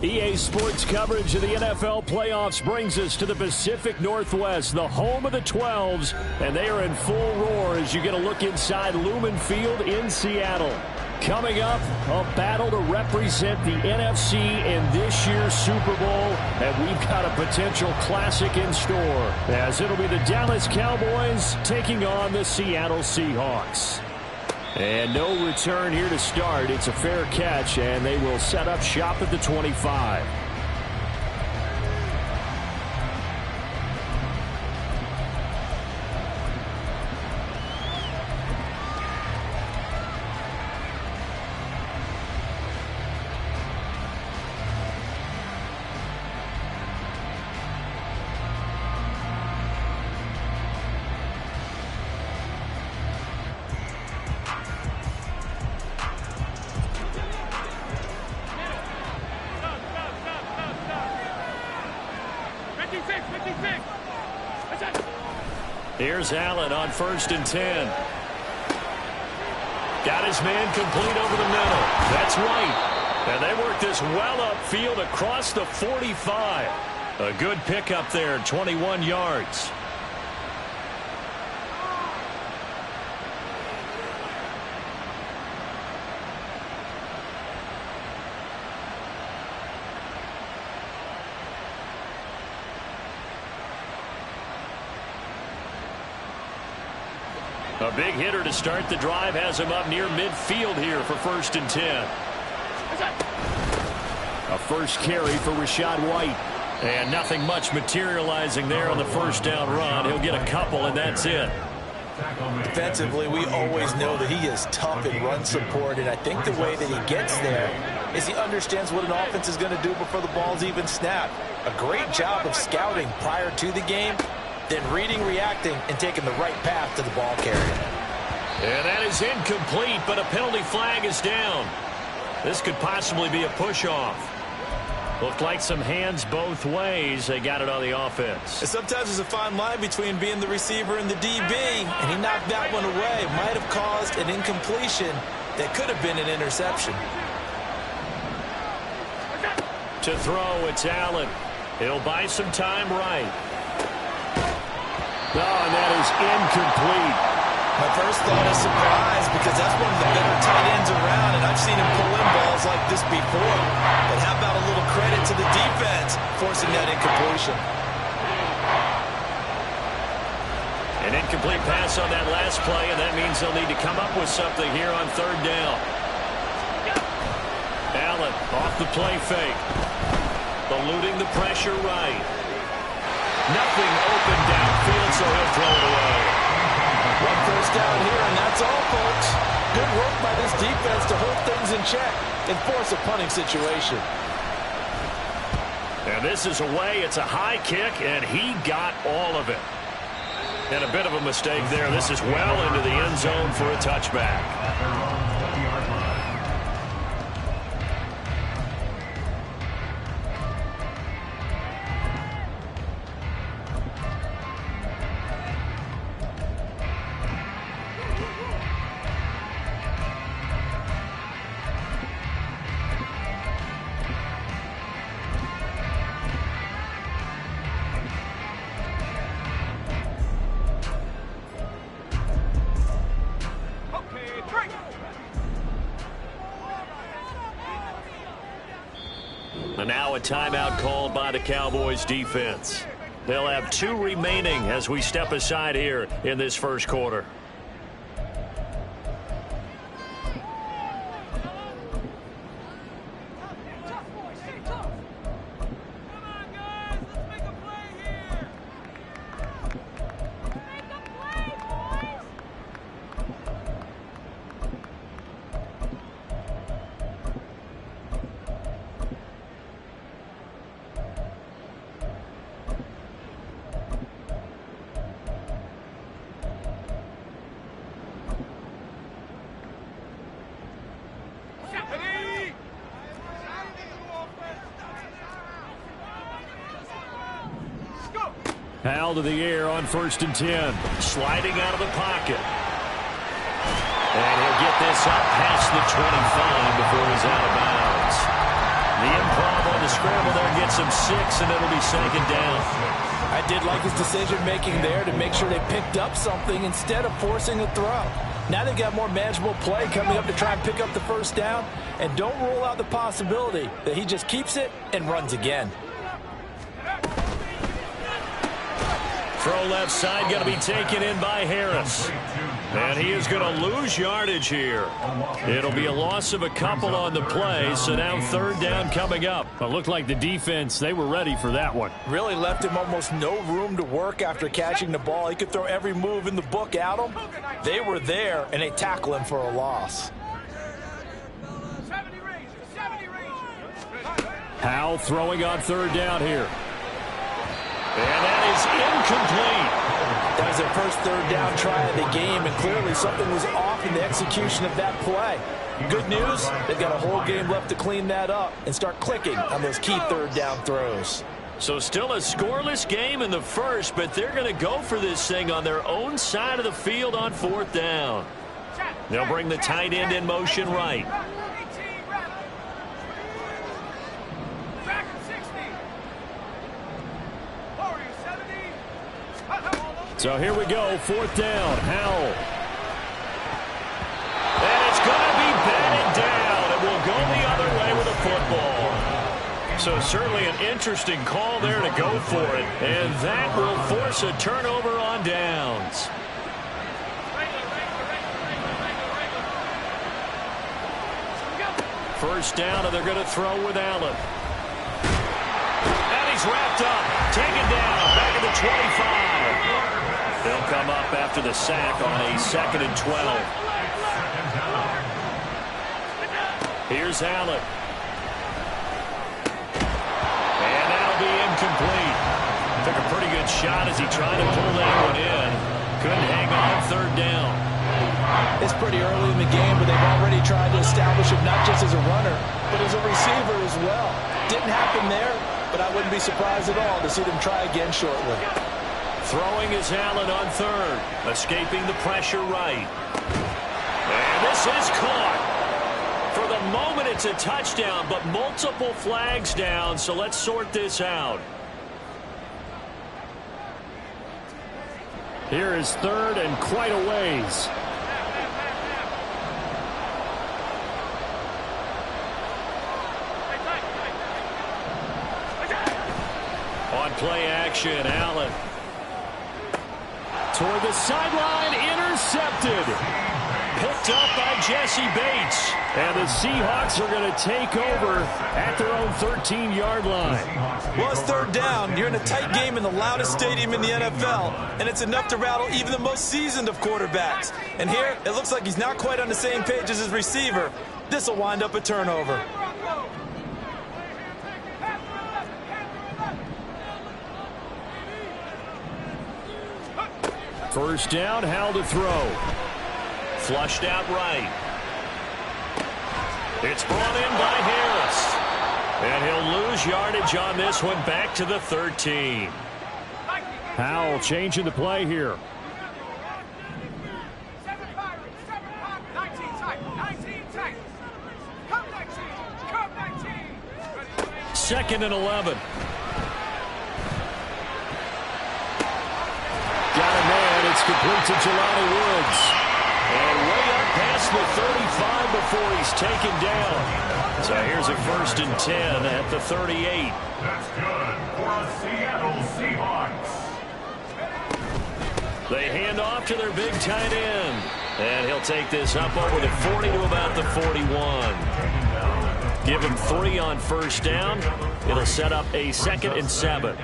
EA Sports coverage of the NFL playoffs brings us to the Pacific Northwest, the home of the 12s, and they are in full roar as you get a look inside Lumen Field in Seattle. Coming up, a battle to represent the NFC in this year's Super Bowl, and we've got a potential classic in store, as it'll be the Dallas Cowboys taking on the Seattle Seahawks. And no return here to start. It's a fair catch, and they will set up shop at the 25. Here's Allen on 1st and 10. Got his man complete over the middle. That's right. And they work this well upfield across the 45. A good pickup there, 21 yards. A big hitter to start the drive has him up near midfield here for 1st and 10. A first carry for Rachaad White. And nothing much materializing there on the first down run. He'll get a couple, and that's it. Defensively, we always know that he is tough in run support, and I think the way that he gets there is he understands what an offense is going to do before the ball's even snapped. A great job of scouting prior to the game, then reading, reacting, and taking the right path to the ball carrier. And that is incomplete, but a penalty flag is down. This could possibly be a push-off. Looked like some hands both ways. They got it on the offense. And sometimes there's a fine line between being the receiver and the DB, and he knocked that one away. Might have caused an incompletion that could have been an interception. To throw, it's Allen. He'll buy some time right. Oh, and that is incomplete. My first thought is surprise, because that's one of the better tight ends around, and I've seen him pull in balls like this before. But how about a little credit to the defense forcing that incompletion? An incomplete pass on that last play, and that means they'll need to come up with something here on 3rd down. Allen off the play fake. Eluding the pressure right. Nothing open downfield, so he'll throw it away. One first down here, and that's all, folks. Good work by this defense to hold things in check and force a punting situation. And this is away. It's a high kick, and he got all of it. And a bit of a mistake there. This is well into the end zone for a touchback. And now a timeout called by the Cowboys defense. They'll have 2 remaining as we step aside here in this first quarter. Hal to the air on 1st and 10. Sliding out of the pocket. And he'll get this up past the 25 before he's out of bounds. The improv on the scramble there gets him 6, and it'll be 2nd down. I did like his decision-making there to make sure they picked up something instead of forcing a throw. Now they've got more manageable play coming up to try and pick up the 1st down. And don't rule out the possibility that he just keeps it and runs again. Throw left side going to be taken in by Harris. And he is going to lose yardage here. It'll be a loss of a couple on the play, so now 3rd down coming up. It looked like the defense, they were ready for that one. Really left him almost no room to work after catching the ball. He could throw every move in the book at him. They were there, and they tackle him for a loss. Howell throwing on 3rd down here. And that is incomplete. That was their first 3rd down try of the game, and clearly something was off in the execution of that play. Good news, they've got a whole game left to clean that up and start clicking on those key 3rd down throws. So still a scoreless game in the first, but they're going to go for this thing on their own side of the field on 4th down. They'll bring the tight end in motion right. So here we go, 4th down, Howell. And it's going to be batted down. It will go the other way with a football. So certainly an interesting call there to go for it. And that will force a turnover on downs. First down, and they're going to throw with Allen. And he's wrapped up, taken down, back at the 25. They'll come up after the sack on a 2nd and 12. Here's Allen. And that'll be incomplete. Took a pretty good shot as he tried to pull that one in. Couldn't hang on 3rd down. It's pretty early in the game, but they've already tried to establish him not just as a runner, but as a receiver as well. Didn't happen there, but I wouldn't be surprised at all to see them try again shortly. Throwing is Allen on 3rd. Escaping the pressure right. And this is caught. For the moment, it's a touchdown, but multiple flags down, so let's sort this out. Here is 3rd and quite a ways. On play action, Allen. Toward the sideline, intercepted. Picked up by Jesse Bates. And the Seahawks are going to take over at their own 13-yard line. Well, it's 3rd down. You're in a tight game in the loudest stadium in the NFL, and it's enough to rattle even the most seasoned of quarterbacks. And here, it looks like he's not quite on the same page as his receiver. This will wind up a turnover. First down, Howell to throw. Flushed out right. It's brought in by Harris. And he'll lose yardage on this one, back to the 13. Howell changing the play here. 2nd and 11. Got a man. It's complete to Jelani Woods. And way up past the 35 before he's taken down. So here's a 1st and 10 at the 38. That's good for the Seattle Seahawks. They hand off to their big tight end. And he'll take this up over the 40 to about the 41. Give him 3 on 1st down. It'll set up a 2nd and 7.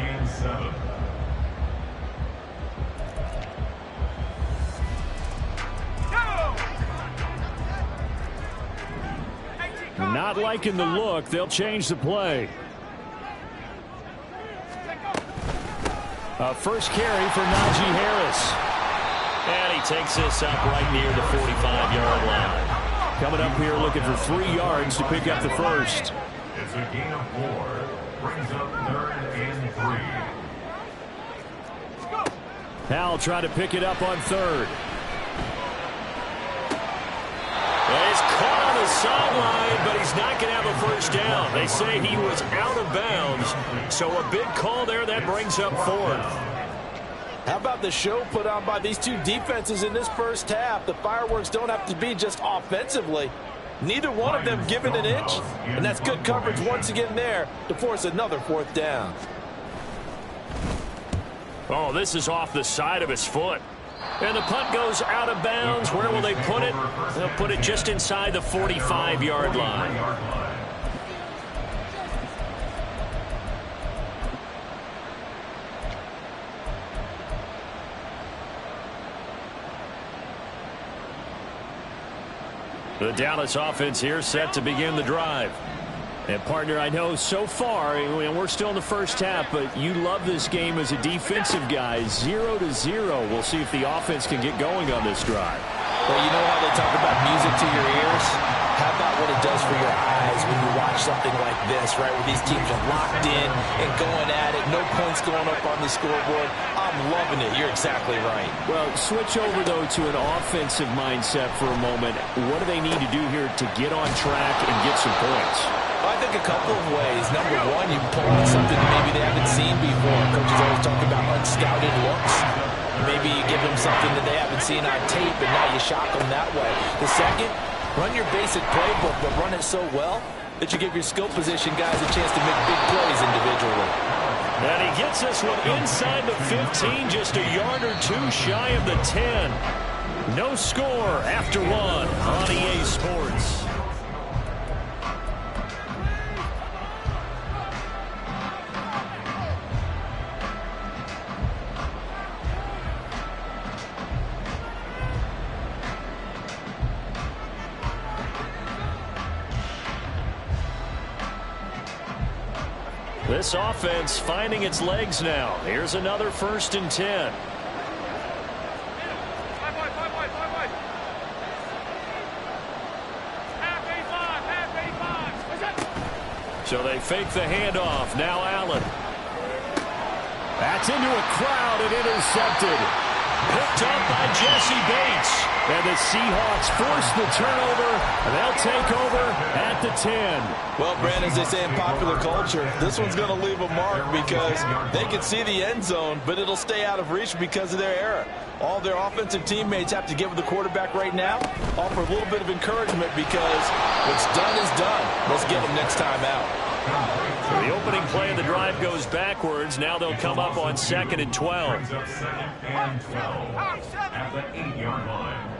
Not liking the look. They'll change the play. A first carry for Najee Harris. And he takes this up right near the 45-yard line. Coming up here looking for 3 yards to pick up the first. It's a gain of 4. Brings up 3rd and 3. Howell trying to pick it up on 3rd. He's caught on the sideline, but he's not going to have a first down. They say he was out of bounds. So a big call there that brings up 4th. How about the show put on by these two defenses in this first half? The fireworks don't have to be just offensively. Neither one of them given an inch, and that's good coverage once again there to force another 4th down. Oh, this is off the side of his foot. And the punt goes out of bounds. Where will they put it? They'll put it just inside the 45-yard line. The Dallas offense here set to begin the drive. And, partner, I know so far, and we're still in the first half, but you love this game as a defensive guy. 0-0. We'll see if the offense can get going on this drive. Well, you know how they talk about music to your ears? How about what it does for your eyes when you watch something like this, right, where these teams are locked in and going at it, no points going up on the scoreboard. I'm loving it. You're exactly right. Well, switch over, though, to an offensive mindset for a moment. What do they need to do here to get on track and get some points? I think a couple of ways. Number one, you pull on something maybe they haven't seen before. Coaches always talk about unscouted looks. Maybe you give them something that they haven't seen on tape, and now you shock them that way. The second, run your basic playbook, but run it so well that you give your skill position guys a chance to make big plays individually. And he gets this one inside the 15, just a yard or 2 shy of the 10. No score after 1 on EA Sports. This offense finding its legs now. Here's another 1st and 10. So they fake the handoff. Now Allen. That's into a crowd and intercepted. Picked up by Jesse Bates. And the Seahawks force the turnover. And they'll take over at the 10. Well, Brandon, as they say in popular culture, this one's going to leave a mark because they can see the end zone, but it'll stay out of reach because of their error. All their offensive teammates have to give the quarterback right now, offer a little bit of encouragement because what's done is done. Let's get them next time out. So the opening play of the drive goes backwards. Now they'll come up on 2nd and 12. Brings up 2nd and 12 at the 8-yard line.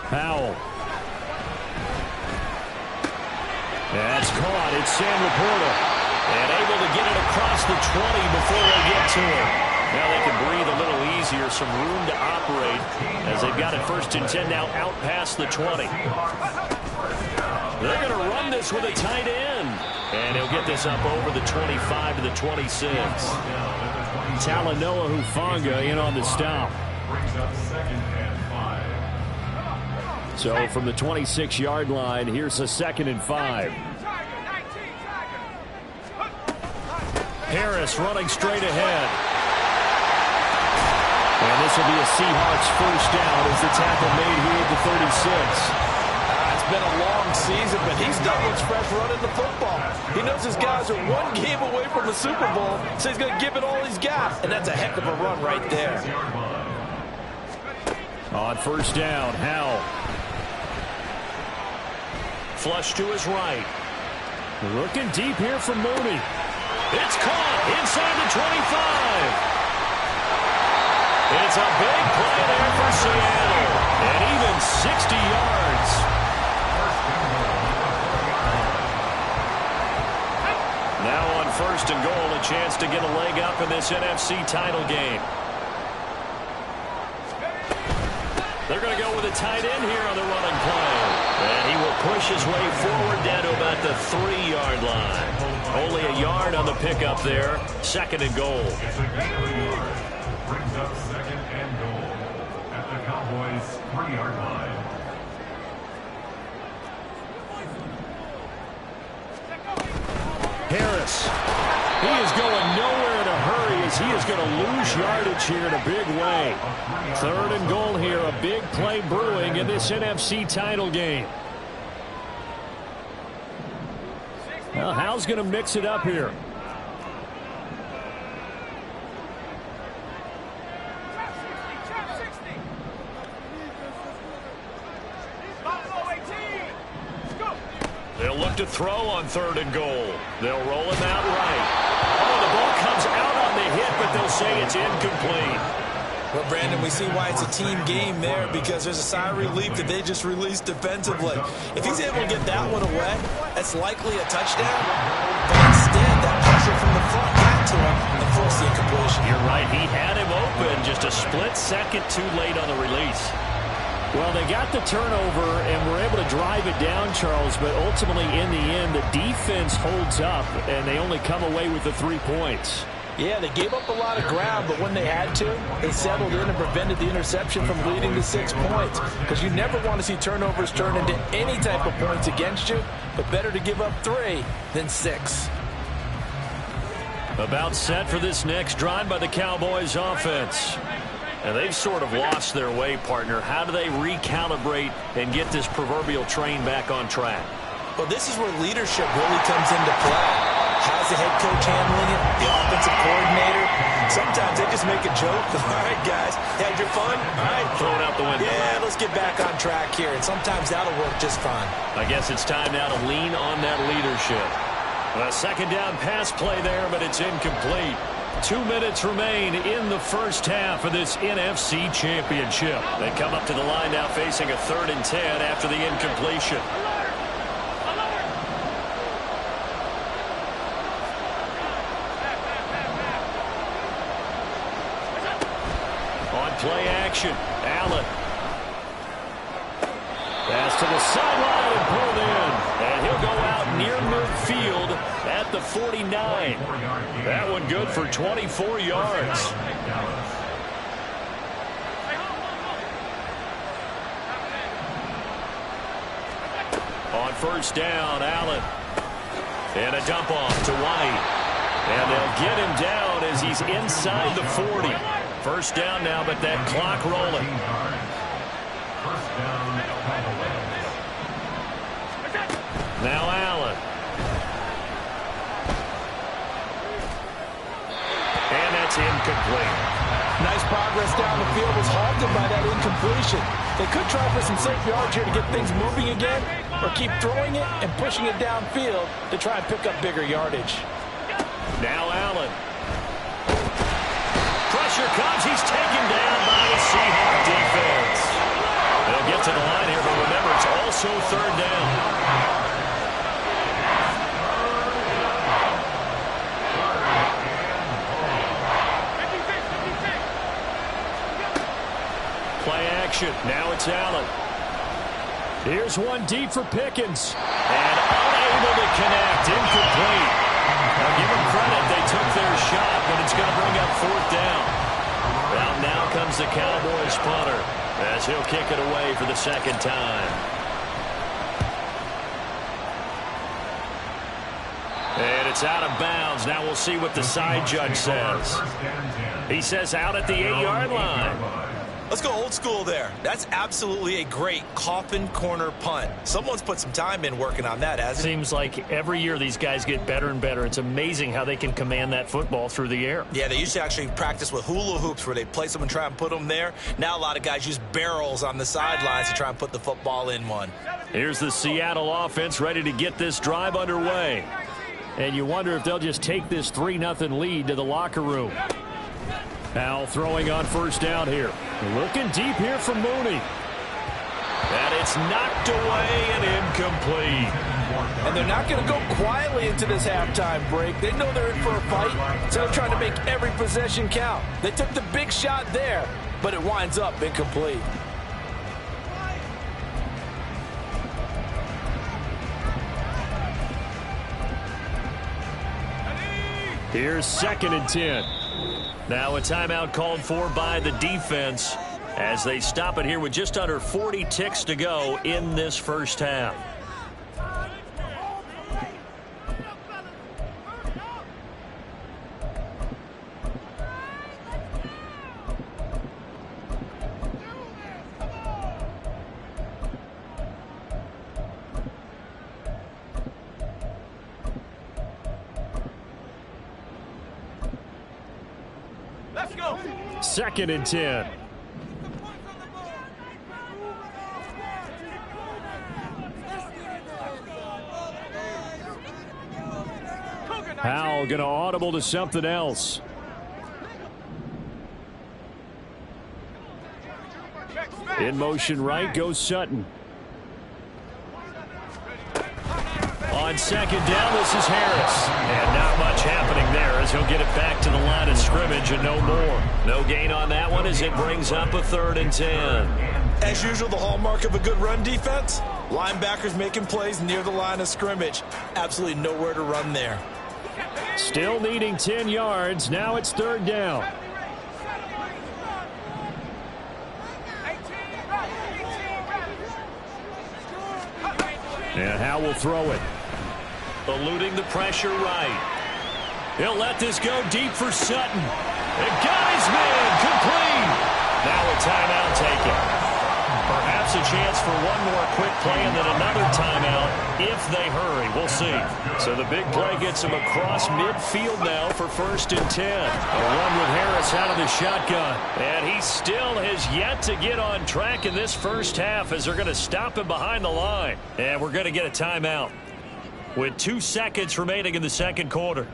Howell. That's caught. It's Sam Laporta. And able to get it across the 20 before they get to it. Now they can breathe a little easier. Some room to operate as they've got it 1st and 10 now out past the 20. They're going to run this with a tight end. And he'll get this up over the 25 to the 26. Talanoa Hufanga in on the stop. Brings up 2nd and 5. So from the 26-yard line, here's a 2nd and 5. Harris running straight ahead. And this will be a Seahawks first down as the tackle made here at the 36. It's been a long season, but he's done what's fresh running the football. He knows his guys are one game away from the Super Bowl, so he's going to give it all he's got. And that's a heck of a run right there. On first down, Howell. Flush to his right. Looking deep here for Mooney. It's caught inside the 25. It's a big play there for Seattle. And even 60 yards. Now on first and goal, a chance to get a leg up in this NFC title game. They're going to go with a tight end here on the running play. And he will push his way forward down to about the 3-yard line. Only a yard on the pickup there. Second and goal. Brings up second and goal at the Cowboys' 3-yard line. Harris. He is going nowhere in a hurry as he is going to lose yardage here in a big way. Third and goal here. A big play brewing in this NFC title game. Well, Howell's going to mix it up here. They'll look to throw on third and goal. They'll roll him out right. Oh, the ball comes out on the hit, but they'll say it's incomplete. Well, Brandon, we see why it's a team game there, because there's a sigh of relief that they just released defensively. If he's able to get that one away, that's likely a touchdown. But instead, that pressure from the front got to him and forced the incompletion. You're right. He had him open, just a split second too late on the release. Well, they got the turnover and were able to drive it down, Charles, but ultimately in the end, the defense holds up, and they only come away with the 3 points. Yeah, they gave up a lot of ground, but when they had to, they settled in and prevented the interception from leading to 6 points. Because you never want to see turnovers turn into any type of points against you, but better to give up 3 than 6. About set for this next drive by the Cowboys offense. And they've sort of lost their way, partner. How do they recalibrate and get this proverbial train back on track? Well, this is where leadership really comes into play. How's the head coach handling it? The offensive coordinator? Sometimes they just make a joke. All right, guys, had your fun? All right. Throw it out the window. Yeah, let's get back on track here. And sometimes that'll work just fine. I guess it's time now to lean on that leadership. A second down pass play there, but it's incomplete. 2 minutes remain in the first half of this NFC Championship. They come up to the line now facing a 3rd and 10 after the incompletion. On play action, Allen. Pass to the sideline and pulled in. And he'll go out near midfield at the 49. That one good for 24 yards. On first down, Allen. And a dump off to White. And they'll get him down as he's inside the 40. First down now, but that clock rolling. First down, Cowboys. Now Allen. And that's incomplete. Nice progress down the field was halted by that incompletion. They could try for some safe yards here to get things moving again, or keep throwing it and pushing it downfield to try and pick up bigger yardage. Now Allen. Pressure comes. He's taken down by the Seahawks defense. They'll get to the line here, but remember, it's also 3rd down. Play action. Now it's Allen. Here's one deep for Pickens. And unable to connect. Incomplete. Now give them credit. They took their shot, but it's going to bring up 4th down. Well, now comes the Cowboys punter as he'll kick it away for the 2nd time. And it's out of bounds. Now we'll see what the side judge says. He says out at the 8-yard line. Let's go old school there. That's absolutely a great coffin corner punt. Someone's put some time in working on that, hasn't it? Seems like every year these guys get better and better. It's amazing how they can command that football through the air. Yeah, they used to actually practice with hula hoops where they place them and try and put them there. Now a lot of guys use barrels on the sidelines to try and put the football in one. Here's the Seattle offense ready to get this drive underway. And you wonder if they'll just take this 3-0 lead to the locker room. Now throwing on first down here. Looking deep here for Mooney. And it's knocked away and incomplete. And they're not going to go quietly into this halftime break. They know they're in for a fight, so they're trying to make every possession count. They took the big shot there, but it winds up incomplete. Here's 2nd and 10. Now a timeout called for by the defense as they stop it here with just under 40 ticks to go in this first half. Let's go. 2nd and 10. Howell going to audible to something else. In motion right goes Sutton. On 2nd down, this is Harris. And not much happening there as he'll get it back to the line of scrimmage and no more. No gain on that one as it brings up a 3rd and 10. As usual, the hallmark of a good run defense, linebackers making plays near the line of scrimmage. Absolutely nowhere to run there. Still needing 10 yards. Now it's 3rd down. And Howell will throw it. Eluding the pressure right. He'll let this go deep for Sutton. And got his man complete. Now a timeout taken. Perhaps a chance for one more quick play and then another timeout if they hurry. We'll see. So the big play gets him across midfield now for 1st and 10. A run with Harris out of the shotgun. And he still has yet to get on track in this first half as they're going to stop him behind the line. And we're going to get a timeout with 2 seconds remaining in the second quarter.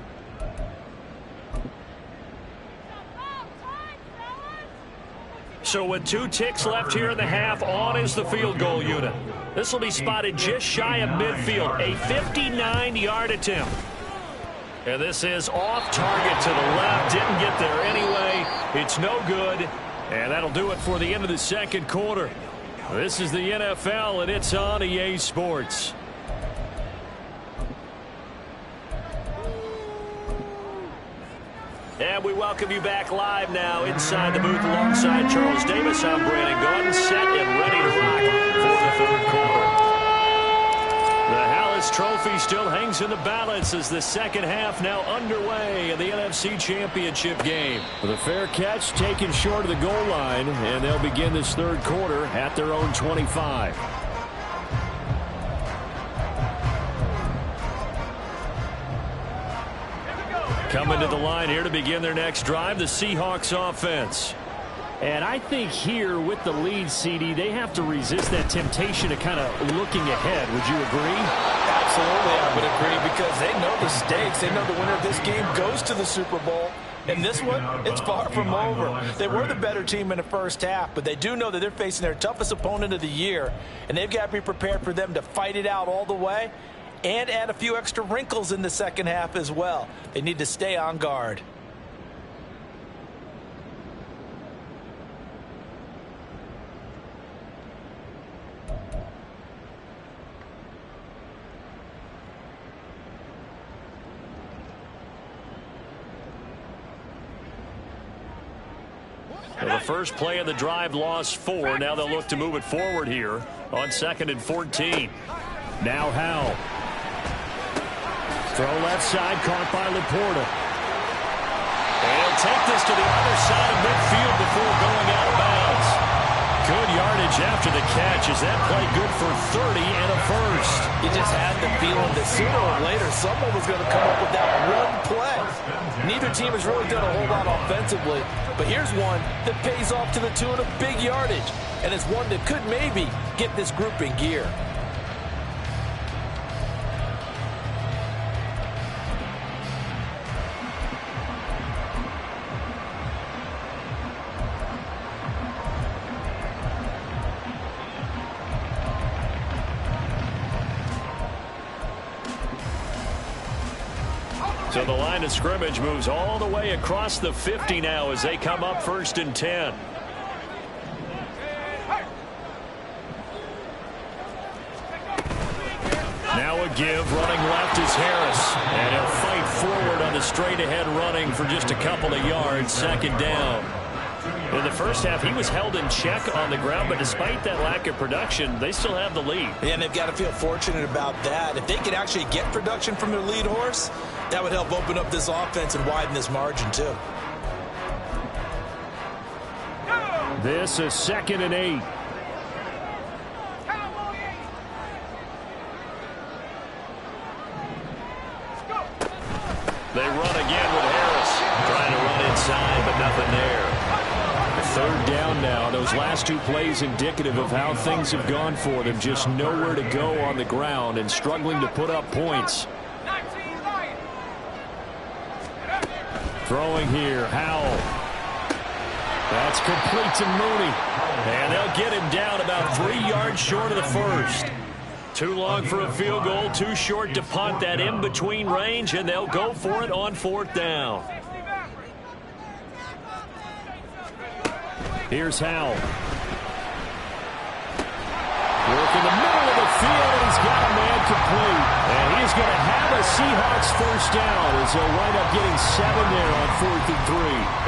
So with 2 ticks left here in the half, on is the field goal unit. This will be spotted just shy of midfield, a 59-yard attempt. And this is off target to the left, didn't get there anyway. It's no good, and that'll do it for the end of the second quarter. This is the NFL, and it's on EA Sports. And we welcome you back live now inside the booth alongside Charles Davis. I'm Brandon Gaudin, set and ready to rock for the third quarter. The Hallis Trophy still hangs in the balance as the second half now underway in the NFC Championship game. With a fair catch taken short of the goal line, and they'll begin this third quarter at their own 25. Coming to the line here to begin their next drive, the Seahawks offense. And I think here with the lead, CD, they have to resist that temptation of kind of looking ahead. Would you agree? Absolutely, I would agree, because they know the stakes. They know the winner of this game goes to the Super Bowl. And this one, it's far from over. They were the better team in the first half, but they do know that they're facing their toughest opponent of the year, and they've got to be prepared for them to fight it out all the way and add a few extra wrinkles in the second half as well. They need to stay on guard. Well, the first play of the drive lost 4. Now they'll look to move it forward here on 2nd and 14. Now Howell. Throw left side, caught by Laporta. And he'll take this to the other side of midfield before going out of bounds. Coach, after the catch, is that play good for 30 and a first? You just had the feeling that sooner or later someone was going to come up with that one play. Neither team has really done a whole lot offensively, but here's one that pays off to the tune of big yardage, and it's one that could maybe get this group in gear. So the line of scrimmage moves all the way across the 50 now as they come up 1st and 10. Now a give, running left is Harris. And he'll fight forward on the straight-ahead running for just a couple of yards, 2nd down. In the first half, he was held in check on the ground, but despite that lack of production, they still have the lead. And they've got to feel fortunate about that. If they could actually get production from their lead horse, that would help open up this offense and widen this margin, too. This is 2nd and 8. They run again with Harris. Trying to run inside, but nothing there. 3rd down now. Those last 2 plays indicative of how things have gone for them. Just nowhere to go on the ground and struggling to put up points. Throwing here, Howell. That's complete to Mooney. And they'll get him down about 3 yards short of the first. Too long for a field goal, too short to punt that in-between range, and they'll go for it on 4th down. Here's Howell. Work in the middle of the field, and he's got a man complete. And he's going to have a Seahawks 1st down as they'll wind up getting 7 there on 4th and 3.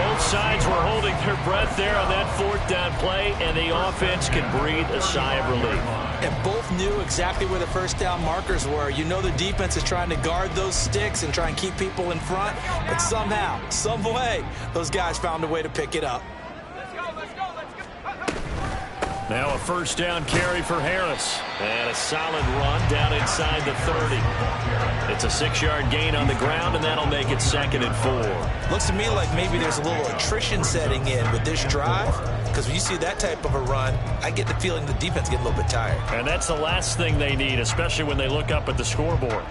Both sides were holding their breath there on that 4th down play, and the offense can breathe a sigh of relief. And both knew exactly where the 1st down markers were. You know the defense is trying to guard those sticks and try and keep people in front, but somehow, some way, those guys found a way to pick it up. Now a 1st down carry for Harris. And a solid run down inside the 30. It's a 6-yard gain on the ground, and that'll make it 2nd and 4. Looks to me like maybe there's a little attrition setting in with this drive, because when you see that type of a run, I get the feeling the defense gets a little bit tired. And that's the last thing they need, especially when they look up at the scoreboard.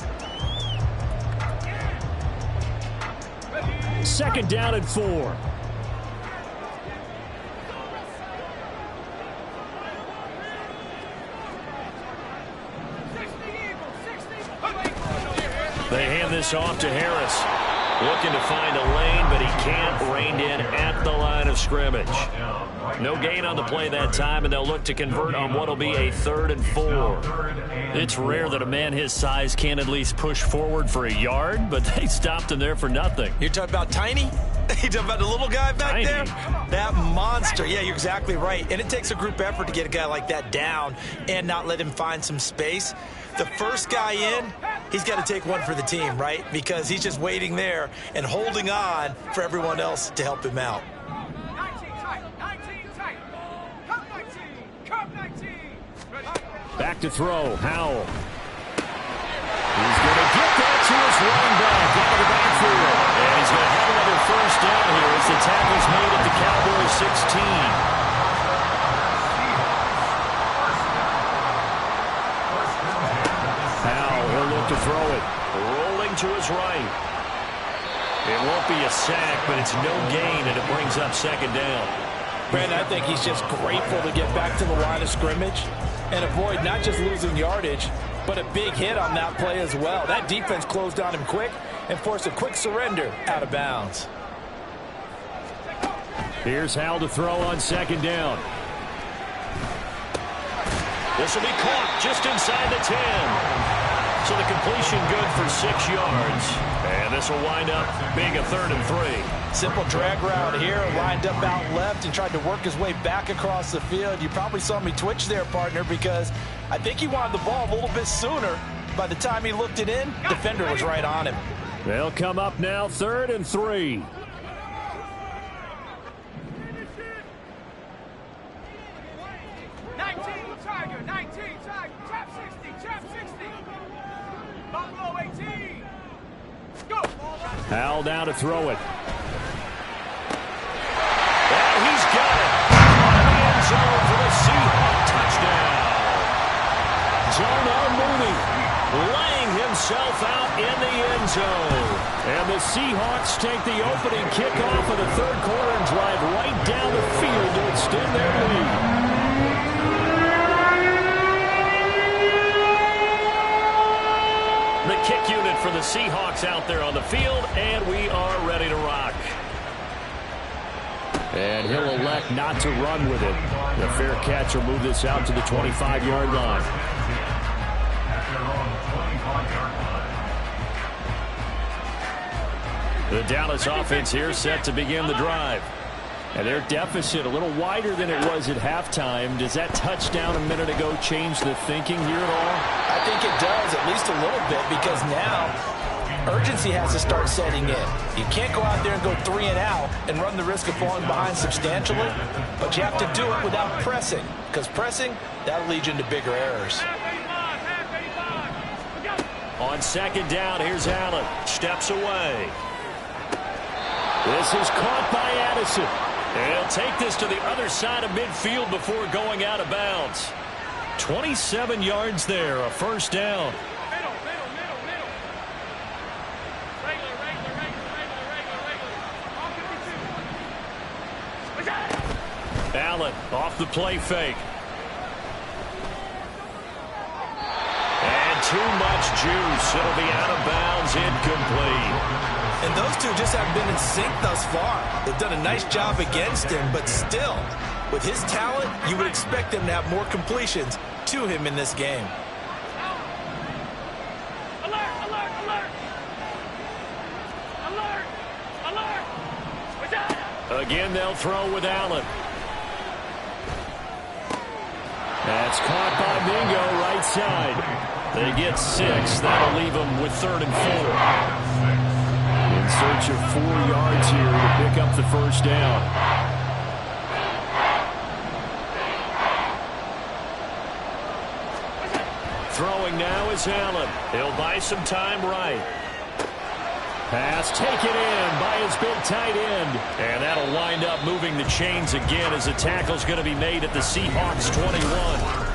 2nd down and 4. They hand this off to Harris. Looking to find a lane, but he can't. Reined in at the line of scrimmage. No gain on the play that time, and they'll look to convert on what will be a 3rd and 4. It's rare that a man his size can at least push forward for a yard, but they stopped him there for nothing. You're talking about Tiny? You talking about the little guy back there? That monster. Yeah, you're exactly right. And it takes a group effort to get a guy like that down and not let him find some space. The first guy in, he's got to take one for the team, right? Because he's just waiting there and holding on for everyone else to help him out. Back to throw, Howell. He's going to get that to his running back out of the backfield. And he's going to have another 1st down here as the tackle's made at the Cowboys 16. To throw it. Rolling to his right. It won't be a sack, but it's no gain, and it brings up 2nd down. Brandon, I think he's just grateful to get back to the line of scrimmage and avoid not just losing yardage, but a big hit on that play as well. That defense closed on him quick and forced a quick surrender out of bounds. Here's Howell to throw on 2nd down. This will be caught just inside the 10. So the completion good for 6 yards. And this will wind up being a 3rd and 3. Simple drag route here, lined up out left and tried to work his way back across the field. You probably saw me twitch there, partner, because I think he wanted the ball a little bit sooner. By the time he looked it in, defender was right on him. They'll come up now 3rd and 3. Howell now to throw it. And he's got it. On the end zone for the Seahawks touchdown. Darnell Mooney laying himself out in the end zone. And the Seahawks take the opening kickoff of the third quarter and drive right down the field to extend their lead. The kick unit for the Seahawks out there on the field, and we are ready to rock. And he'll elect not to run with it. The fair catch will move this out to the 25-yard line. The Dallas offense here set to begin the drive. And their deficit a little wider than it was at halftime. Does that touchdown a minute ago change the thinking here at all? I think it does, at least a little bit, because now urgency has to start setting in. You can't go out there and go 3 and out and run the risk of falling behind substantially, but you have to do it without pressing, because pressing, that'll lead you into bigger errors. On second down, here's Allen. Steps away. This is caught by Addison. And he'll take this to the other side of midfield before going out of bounds. 27 yards there, a first down. Allen off the play fake. And too much juice. It'll be out of bounds, incomplete. And those two just haven't been in sync thus far. They've done a nice job against him, but still, with his talent, you would expect him to have more completions to him in this game. Alert, alert, alert! Alert, alert! What's that? Again, they'll throw with Allen. That's caught by Mingo, right side. They get 6. That'll leave them with 3rd and 4. In search of 4 yards here to pick up the first down. Throwing now is Allen. He'll buy some time right. Pass taken in by his big tight end. And that'll wind up moving the chains again as the tackle's going to be made at the Seahawks 21.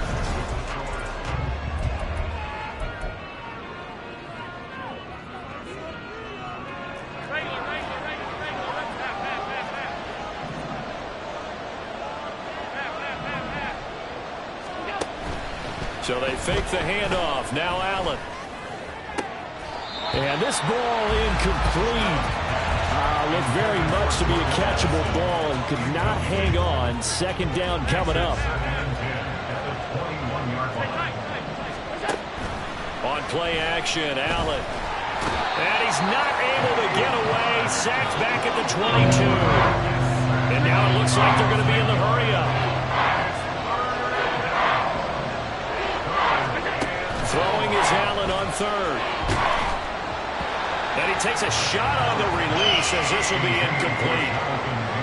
So they fake the handoff. Now Allen. And this ball incomplete. Looked very much to be a catchable ball and could not hang on. Second down coming up. On play action, Allen. And he's not able to get away. Sacked back at the 22. And now it looks like they're going to be in the hurry-up. Throwing is Allen on 3rd. And he takes a shot on the release as this will be incomplete.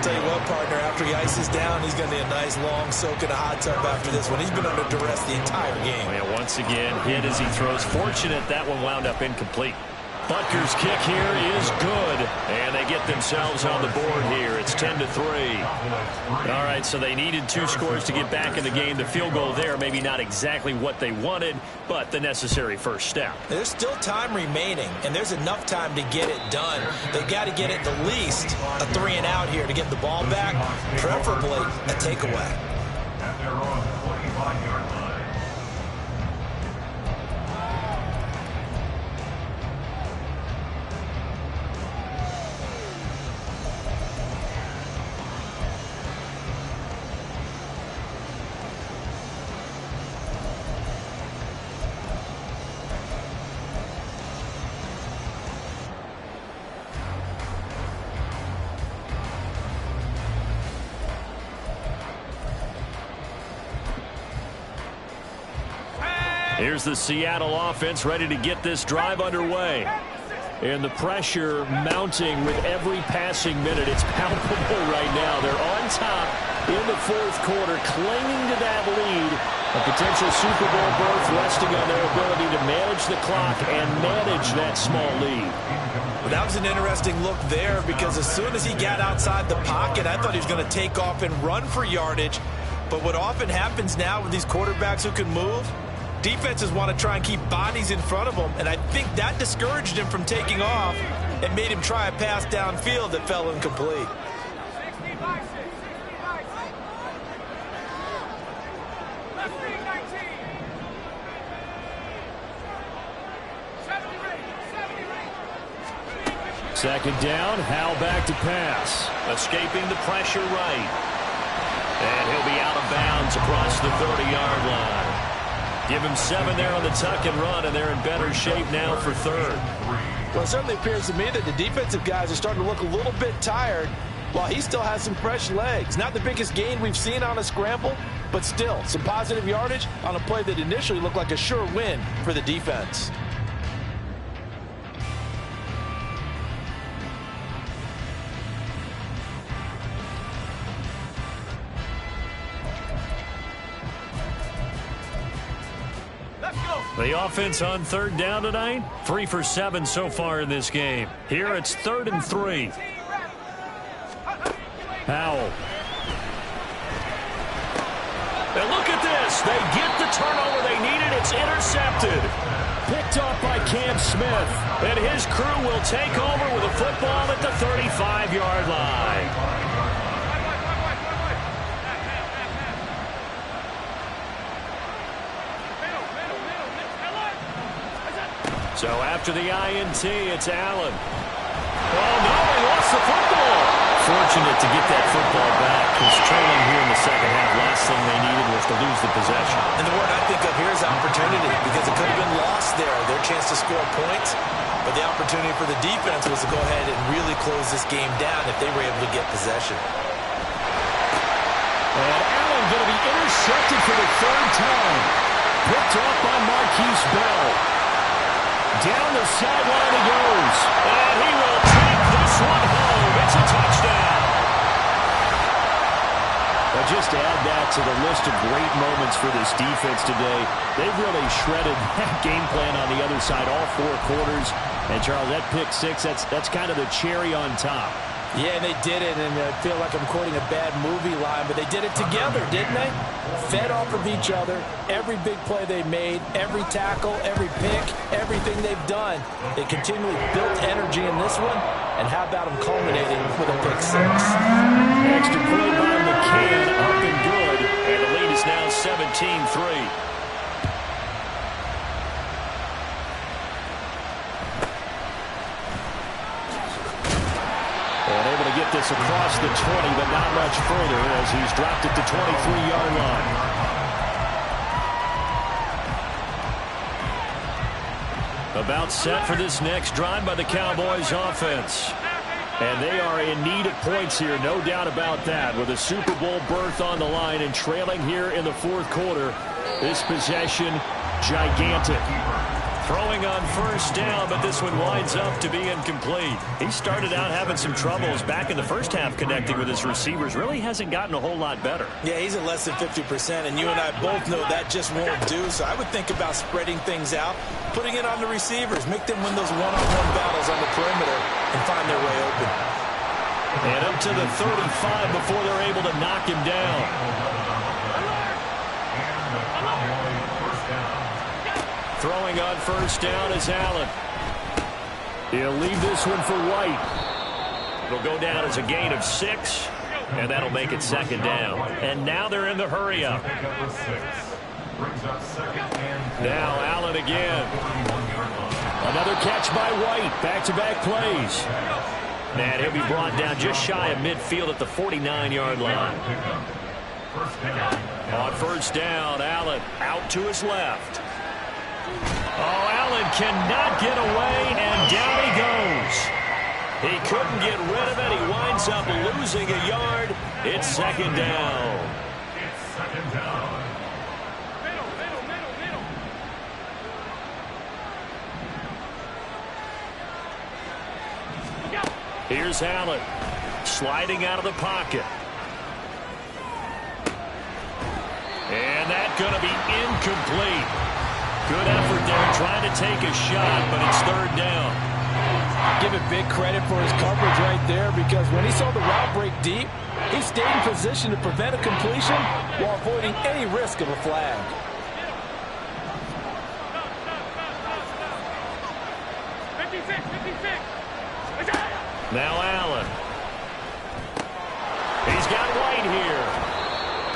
Tell you what, partner, after he ices down, he's going to need a nice long soak in a hot tub after this one. He's been under duress the entire game. Yeah, once again, hit as he throws. Fortunate that one wound up incomplete. Butker's kick here is good, and they get themselves on the board here. It's 10-3. All right, so they needed 2 scores to get back in the game. The field goal there, maybe not exactly what they wanted, but the necessary first step. There's still time remaining, and there's enough time to get it done. They've got to get at the least a 3 and out here to get the ball back, preferably a takeaway. At their own 25-yard line. Here's the Seattle offense ready to get this drive underway. And the pressure mounting with every passing minute. It's palpable right now. They're on top in the 4th quarter, clinging to that lead. A potential Super Bowl berth resting on their ability to manage the clock and manage that small lead. Well, that was an interesting look there because as soon as he got outside the pocket, I thought he was going to take off and run for yardage. But what often happens now with these quarterbacks who can move, defenses want to try and keep bodies in front of them, and I think that discouraged him from taking off and made him try a pass downfield that fell incomplete. Second down, Howell back to pass. Escaping the pressure right. And he'll be out of bounds across the 30-yard line. Give him 7 there on the tuck and run, and they're in better shape now for third. Well, it certainly appears to me that the defensive guys are starting to look a little bit tired while he still has some fresh legs. Not the biggest gain we've seen on a scramble, but still some positive yardage on a play that initially looked like a sure win for the defense. The offense on third down tonight, 3 for 7 so far in this game. Here it's 3rd and 3. Howell. And look at this. They get the turnover they needed. It's intercepted. Picked off by Cam Smith. And his crew will take over with a football at the 35-yard line. So after the INT, it's Allen. Oh, no, he lost the football. Fortunate to get that football back. He's trailing here in the second half. Last thing they needed was to lose the possession. And the word I think of here is opportunity, because it could have been lost there, their chance to score points. But the opportunity for the defense was to go ahead and really close this game down if they were able to get possession. And Allen going to be intercepted for the 3rd time. Picked off by Marquise Bell. Down the sideline he goes. And he will take this one home. It's a touchdown. But just to add that to the list of great moments for this defense today, they've really shredded that game plan on the other side all 4 quarters. And, Charles, that pick 6, that's kind of the cherry on top. Yeah, and they did it, and I feel like I'm quoting a bad movie line, but they did it together, didn't they? Fed off of each other, every big play they made, every tackle, every pick, everything they've done. They continually built energy in this one, and how about them culminating with a pick 6? Extra play by McCann, up and good, and the lead is now 17-3. Get this across the 20, but not much further as he's dropped it to 23-yard line. About set for this next drive by the Cowboys offense. And they are in need of points here, no doubt about that. With a Super Bowl berth on the line and trailing here in the 4th quarter, this possession gigantic. Throwing on 1st down, but this one winds up to be incomplete. He started out having some troubles back in the first half connecting with his receivers. Really hasn't gotten a whole lot better. Yeah, he's at less than 50%, and you and I both know that just won't do. So I would think about spreading things out, putting it on the receivers, make them win those one-on-one battles on the perimeter, and find their way open. And up to the 35 before they're able to knock him down. Throwing on 1st down is Allen. He'll leave this one for White. It'll go down as a gain of 6, and that'll make it 2nd down. And now they're in the hurry-up. Now Allen again. Another catch by White. Back-to-back plays. And he'll be brought down just shy of midfield at the 49-yard line. On 1st down, Allen out to his left. Oh, Allen cannot get away, and down he goes. He couldn't get rid of it. He winds up losing a yard. It's 2nd down. It's 2nd down. Middle. Here's Allen sliding out of the pocket. And that's going to be incomplete. Good effort there trying to take a shot, but it's 3rd down. Give it big credit for his coverage right there, because when he saw the route break deep, he stayed in position to prevent a completion while avoiding any risk of a flag. Now Allen. He's got White here.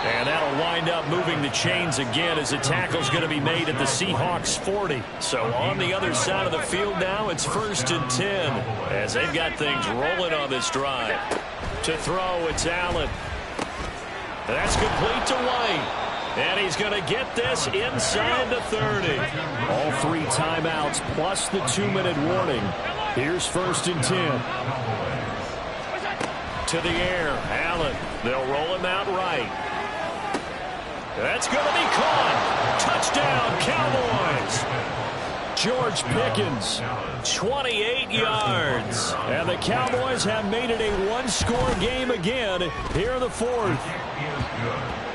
And that'll wind up moving the chains again as a tackle's going to be made at the Seahawks 40. So on the other side of the field now, it's 1st and 10 as they've got things rolling on this drive. To throw, it's Allen. That's complete to White. And he's going to get this inside the 30. All 3 timeouts plus the 2-minute warning. Here's 1st and 10. To the air, Allen. They'll roll him out right. That's going to be caught. Touchdown, Cowboys. George Pickens, 28 yards. And the Cowboys have made it a one-score game again here in the 4th.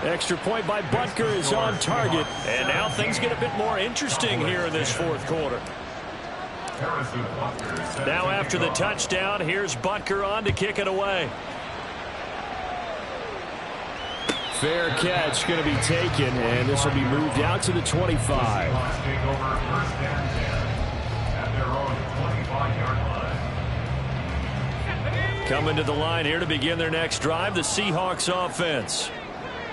Extra point by Butker is on target. And now things get a bit more interesting here in this 4th quarter. Now after the touchdown, here's Butker on to kick it away. Fair catch going to be taken, and this will be moved out to the 25. Coming to the line here to begin their next drive, the Seahawks offense.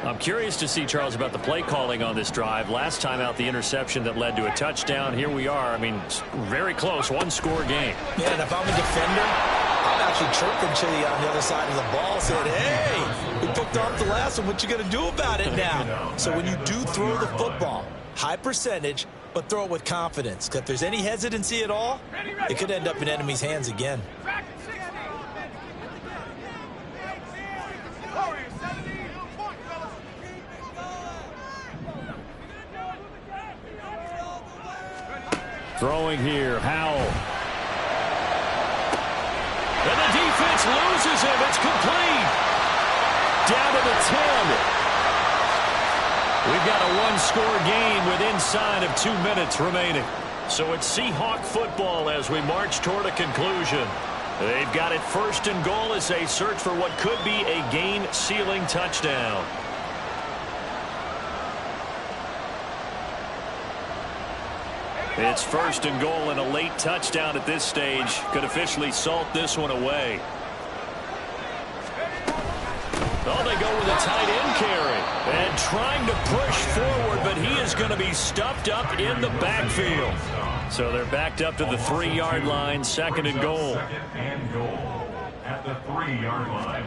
I'm curious to see, Charles, about the play calling on this drive. Last time out, the interception that led to a touchdown. Here we are. I mean, very close, one-score game. Yeah, and if I'm a defender, I'm actually chirping Chili on the other side of the ball, saying, hey, we picked off the last one. What you going to do about it now? So when you do throw the football, high percentage, but throw it with confidence. Because if there's any hesitancy at all, it could end up in enemy's hands again. Throwing here, Howell. And the defense loses him. It's complete. Down to the 10. We've got a one-score game with inside of 2 minutes remaining. So it's Seahawk football as we march toward a conclusion. They've got it 1st and goal as they search for what could be a game-sealing touchdown. It's 1st and goal, and a late touchdown at this stage could officially salt this one away. Oh, they go with a tight end carry. And trying to push forward, but he is going to be stuffed up in the backfield. So they're backed up to the 3-yard line, 2nd and goal. At the 3-yard line.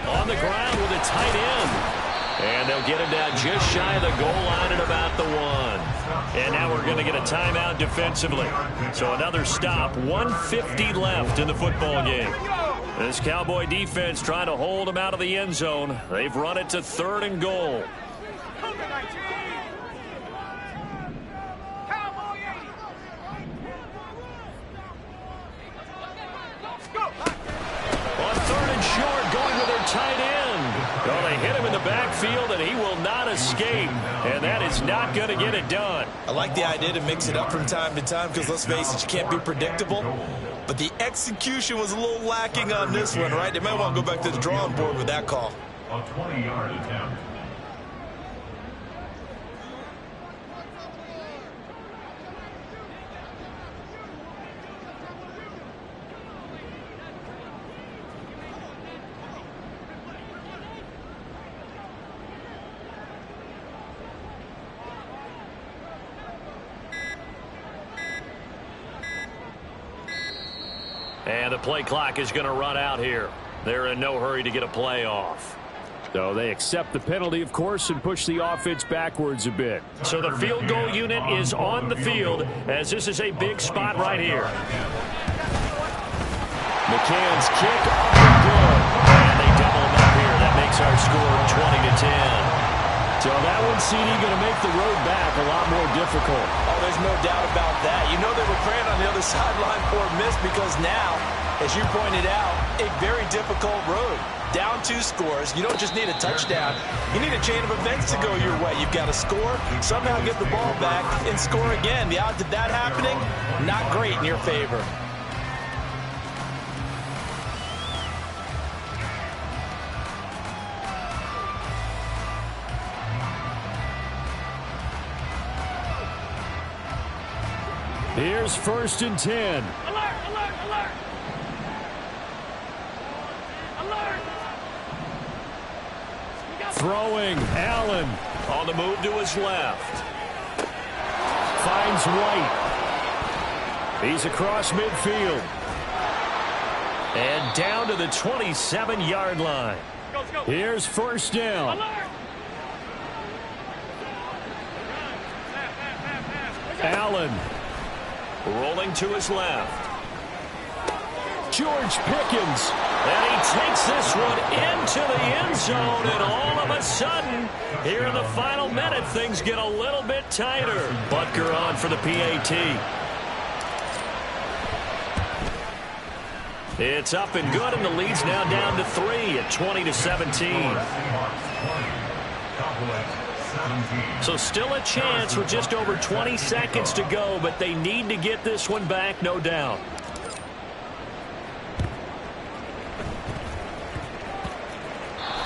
On the ground with a tight end. And they'll get him down just shy of the goal line at about the 1. And now we're going to get a timeout defensively. So another stop, 1:50 left in the football game. This Cowboy defense trying to hold him out of the end zone. They've run it to 3rd and goal. On 3rd and short, going with their tight end. Well, they hit him in the backfield, and he will not escape. And that is not going to get it done. I like the idea to mix it up from time to time because, let's face it, you can't be predictable. But the execution was a little lacking on this one, right? They might want to go back to the drawing board with that call. A 20-yard attempt. And the play clock is going to run out here. They're in no hurry to get a play off. So they accept the penalty, of course, and push the offense backwards a bit. So the field goal unit is on the field as this is a big spot right here. McCann's kick up and good. And they double him up here. That makes our score 20-10. So that one, CD, going to make the road back a lot more difficult. Oh, there's no doubt about that. You know they were praying on the other sideline for a miss because now, as you pointed out, a very difficult road. Down 2 scores. You don't just need a touchdown. You need a chain of events to go your way. You've got to score, somehow get the ball back, and score again. The odds of that happening, not great in your favor. Here's 1st and 10. Alert, alert, alert. Alert. Throwing, Allen on the move to his left. Finds White. He's across midfield. And down to the 27-yard line. Let's go. Here's 1st down. Alert. Allen rolling to his left. George Pickens. And he takes this one into the end zone. And all of a sudden, here in the final minute, things get a little bit tighter. Butker on for the PAT. It's up and good, and the lead's now down to 3 at 20-17. So still a chance with just over 20 seconds to go, but they need to get this one back, no doubt.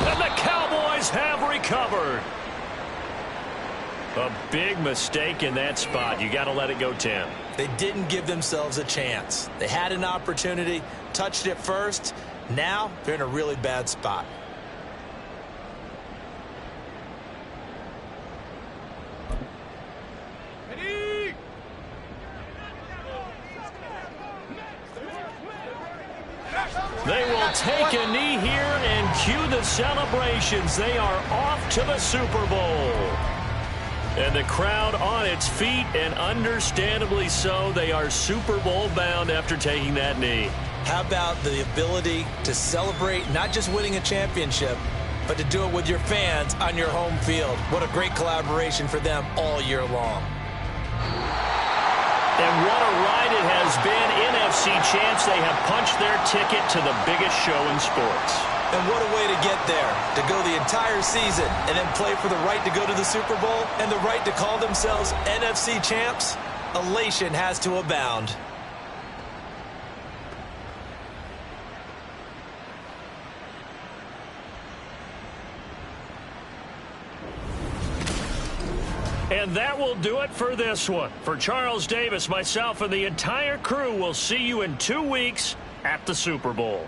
And the Cowboys have recovered. A big mistake in that spot. You got to let it go, Tim. They didn't give themselves a chance. They had an opportunity, touched it first. Now they're in a really bad spot. They will take a knee here and cue the celebrations. They are off to the Super Bowl. And the crowd on its feet, and understandably so. They are Super Bowl bound after taking that knee. How about the ability to celebrate not just winning a championship, but to do it with your fans on your home field? What a great collaboration for them all year long. And what a ride it has been. NFC champs, they have punched their ticket to the biggest show in sports. And what a way to get there, to go the entire season and then play for the right to go to the Super Bowl and the right to call themselves NFC champs. Elation has to abound. And that will do it for this one. For Charles Davis, myself, and the entire crew, will see you in 2 weeks at the Super Bowl.